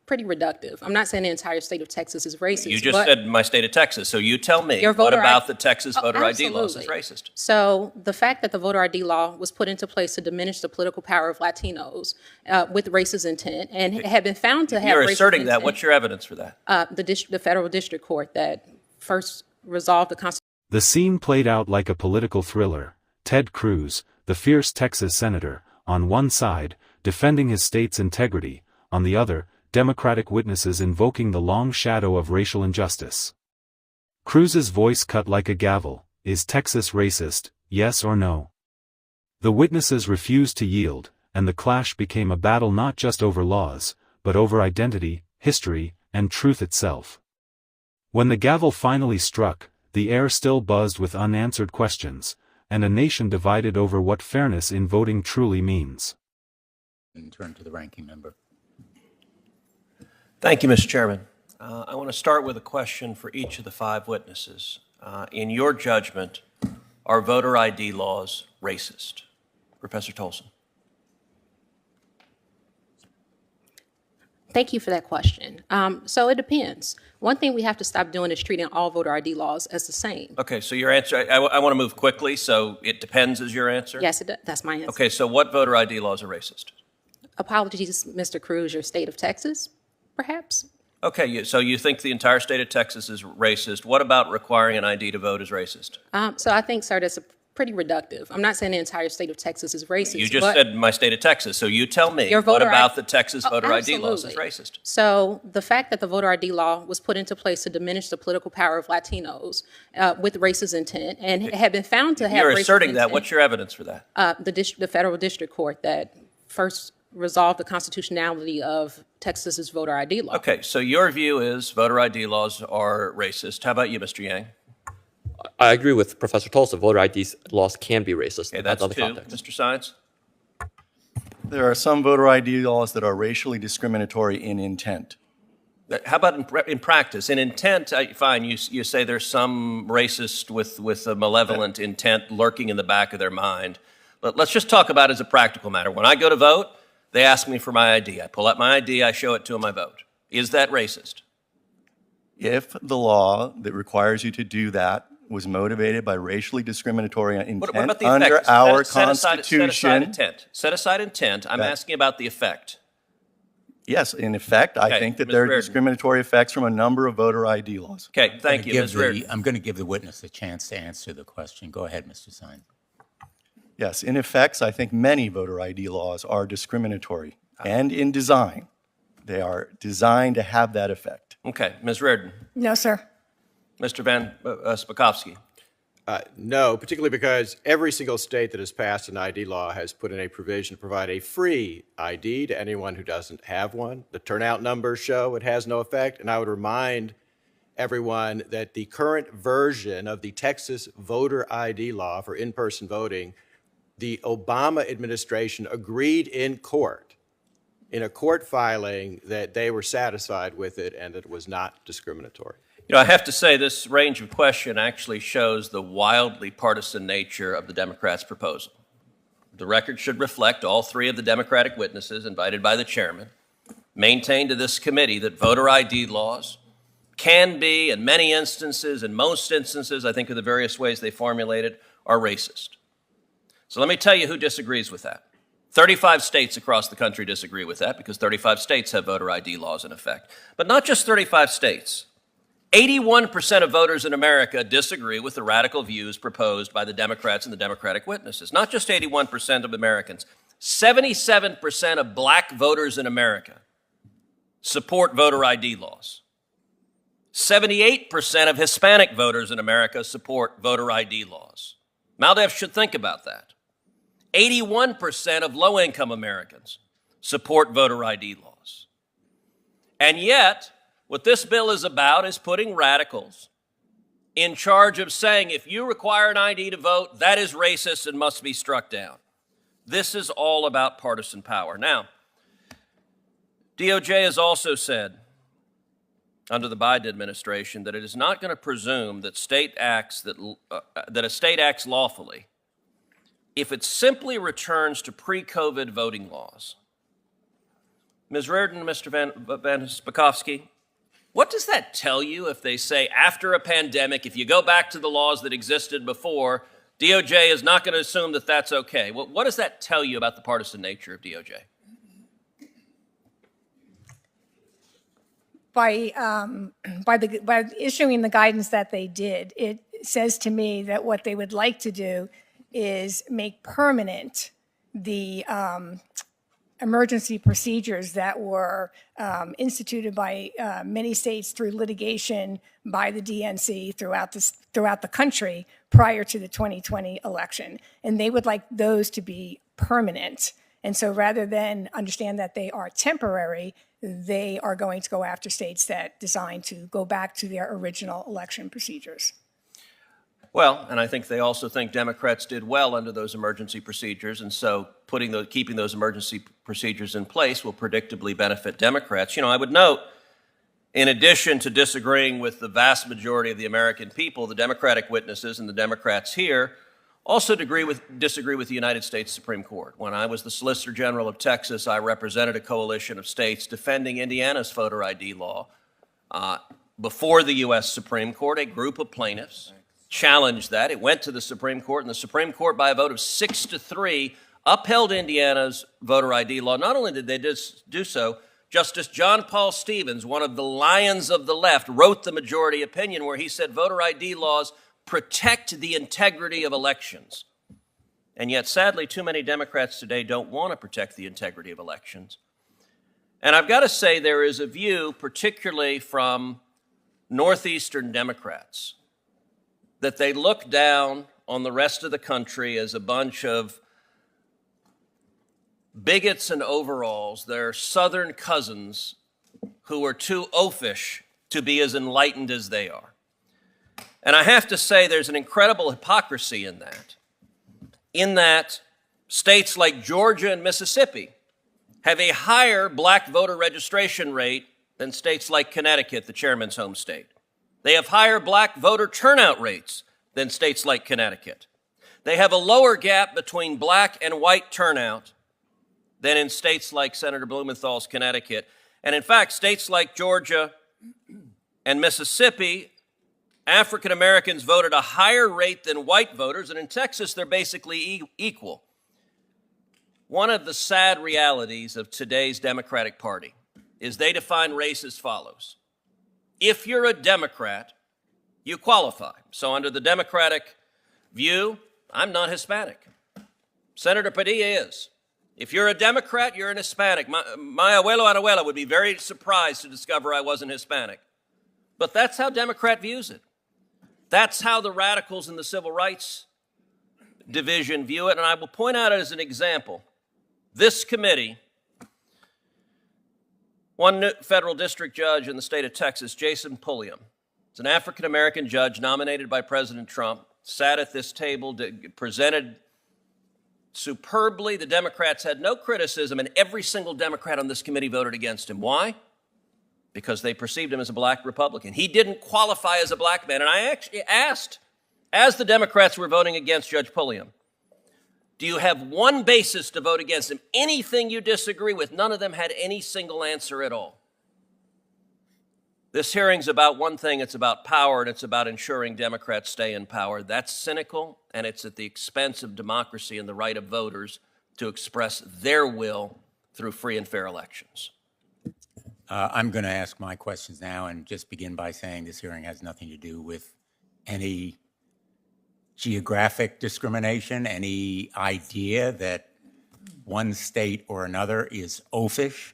pretty reductive. I'm not saying the entire state of Texas is racist. You just said my state of Texas, so you tell me, what about the Texas voter ID laws is racist? So the fact that the voter ID law was put into place to diminish the political power of Latinos with racist intent and had been found to have You're racist asserting intent, that. What's your evidence for that? The federal district court that first resolved the Constitution. The scene played out like a political thriller. Ted Cruz, the fierce Texas senator, on one side, defending his state's integrity, on the other, Democratic witnesses invoking the long shadow of racial injustice. Cruz's voice cut like a gavel. Is Texas racist, yes or no? The witnesses refused to yield, and the clash became a battle not just over laws, but over identity, history, and truth itself. When the gavel finally struck, the air still buzzed with unanswered questions, and a nation divided over what fairness in voting truly means. And turn to the ranking member. Thank you, Mr. Chairman. I want to start with a question for each of the 5 witnesses. In your judgment, are voter ID laws racist? Professor Tolson. Thank you for that question. So it depends. One thing we have to stop doing is treating all voter ID laws as the same. Okay, so your answer, I want to move quickly, so it depends is your answer? Yes, that's my answer. Okay, so what voter ID laws are racist? Apologies, Mr. Cruz, your state of Texas, perhaps? Okay, so you think the entire state of Texas is racist. What about requiring an ID to vote is racist? So I think, sir, that's pretty reductive. I'm not saying the entire state of Texas is racist. You just said my state of Texas, so you tell me, what about the Texas voter ID laws is racist? So the fact that the voter ID law was put into place to diminish the political power of Latinos with racist intent and had been found to have racist intent. You're asserting that. What's your evidence for that? The federal district court that first resolved the constitutionality of Texas's voter ID law. Okay, so your view is voter ID laws are racist. How about you, Mr. Yang? I agree with Professor Tolson. Voter ID laws can be racist. Okay, that's 2. Context. Mr. Science? There are some voter ID laws that are racially discriminatory in intent. How about in practice? In intent, fine, you say there's some racist with a malevolent intent lurking in the back of their mind. But let's just talk about it as a practical matter. When I go to vote, they ask me for my ID. I pull out my ID, I show it to them, I vote. Is that racist? If the law that requires you to do that was motivated by racially discriminatory intent what about the under effect? our Set Constitution. aside intent. Set aside intent. I'm asking about the effect. Yes, in effect, I think that there are discriminatory effects from a number of voter ID laws. Okay, thank you, Ms. Reardon. I'm going to give the witness a chance to answer the question. Go ahead, Mr. Sine. Yes, in effects, I think many voter ID laws are discriminatory. And in design, they are designed to have that effect. Okay, Ms. Reardon. No, sir. Mr. Van Spakovsky. No, particularly because every single state that has passed an ID law has put in a provision to provide a free ID to anyone who doesn't have one. The turnout numbers show it has no effect, and I would remind everyone that the current version of the Texas voter ID law for in-person voting, the Obama administration agreed in court, in a court filing, that they were satisfied with it and that it was not discriminatory. You know, I have to say this range of question actually shows the wildly partisan nature of the Democrats' proposal. The record should reflect all 3 of the Democratic witnesses invited by the chairman maintained to this committee that voter ID laws can be, in many instances, in most instances, I think of the various ways they formulated, are racist. So let me tell you who disagrees with that. 35 states across the country disagree with that because 35 states have voter ID laws in effect. But not just 35 states. 81% of voters in America disagree with the radical views proposed by the Democrats and the Democratic witnesses. Not just 81% of Americans. 77% of black voters in America support voter ID laws. 78% of Hispanic voters in America support voter ID laws. MALDEF should think about that. 81% of low-income Americans support voter ID laws. And yet, what this bill is about is putting radicals in charge of saying, if you require an ID to vote, that is racist and must be struck down. This is all about partisan power. Now, DOJ has also said, under the Biden administration, that it is not going to presume that a state acts lawfully if it simply returns to pre-COVID voting laws. Ms. Reardon, Mr. Van Spakovsky, what does that tell you if they say after a pandemic, if you go back to the laws that existed before, DOJ is not going to assume that that's okay? What does that tell you about the partisan nature of DOJ? By issuing the guidance that they did, it says to me that what they would like to do is make permanent the emergency procedures that were instituted by many states through litigation by the DNC throughout the country prior to the 2020 election. And they would like those to be permanent. And so rather than understand that they are temporary, they are going to go after states that design to go back to their original election procedures. Well, and I think they also think Democrats did well under those emergency procedures, and so keeping those emergency procedures in place will predictably benefit Democrats. You know, I would note, in addition to disagreeing with the vast majority of the American people, the Democratic witnesses and the Democrats here also disagree with the United States Supreme Court. When I was the Solicitor General of Texas, I represented a coalition of states defending Indiana's voter ID law. Before the U.S. Supreme Court, a group of plaintiffs challenged that. It went to the Supreme Court, and the Supreme Court, by a vote of 6-3, upheld Indiana's voter ID law. Not only did they do so, Justice John Paul Stevens, one of the lions of the left, wrote the majority opinion where he said voter ID laws protect the integrity of elections. And yet, sadly, too many Democrats today don't want to protect the integrity of elections. And I've got to say there is a view, particularly from Northeastern Democrats, that they look down on the rest of the country as a bunch of bigots and overalls, their Southern cousins who are too oafish to be as enlightened as they are. And I have to say there's an incredible hypocrisy in that states like Georgia and Mississippi have a higher black voter registration rate than states like Connecticut, the chairman's home state. They have higher black voter turnout rates than states like Connecticut. They have a lower gap between black and white turnout than in states like Senator Blumenthal's Connecticut. And in fact, states like Georgia and Mississippi, African Americans vote at a higher rate than white voters, and in Texas, they're basically equal. One of the sad realities of today's Democratic Party is they define race as follows. If you're a Democrat, you qualify. So under the Democratic view, I'm not Hispanic. Senator Padilla is. If you're a Democrat, you're an Hispanic. My abuelo and abuela would be very surprised to discover I wasn't Hispanic. But that's how Democrat views it. That's how the radicals in the civil rights division view it. And I will point out as an example, this committee, one federal district judge in the state of Texas, Jason Pulliam, is an African-American judge nominated by President Trump, sat at this table, presented superbly. The Democrats had no criticism, and every single Democrat on this committee voted against him. Why? Because they perceived him as a black Republican. He didn't qualify as a black man. And I actually asked, as the Democrats were voting against Judge Pulliam, do you have one basis to vote against him? Anything you disagree with? None of them had any single answer at all. This hearing's about one thing. It's about power, and it's about ensuring Democrats stay in power. That's cynical, and it's at the expense of democracy and the right of voters to express their will through free and fair elections. I'm going to ask my questions now and just begin by saying this hearing has nothing to do with any geographic discrimination, any idea that one state or another is oafish.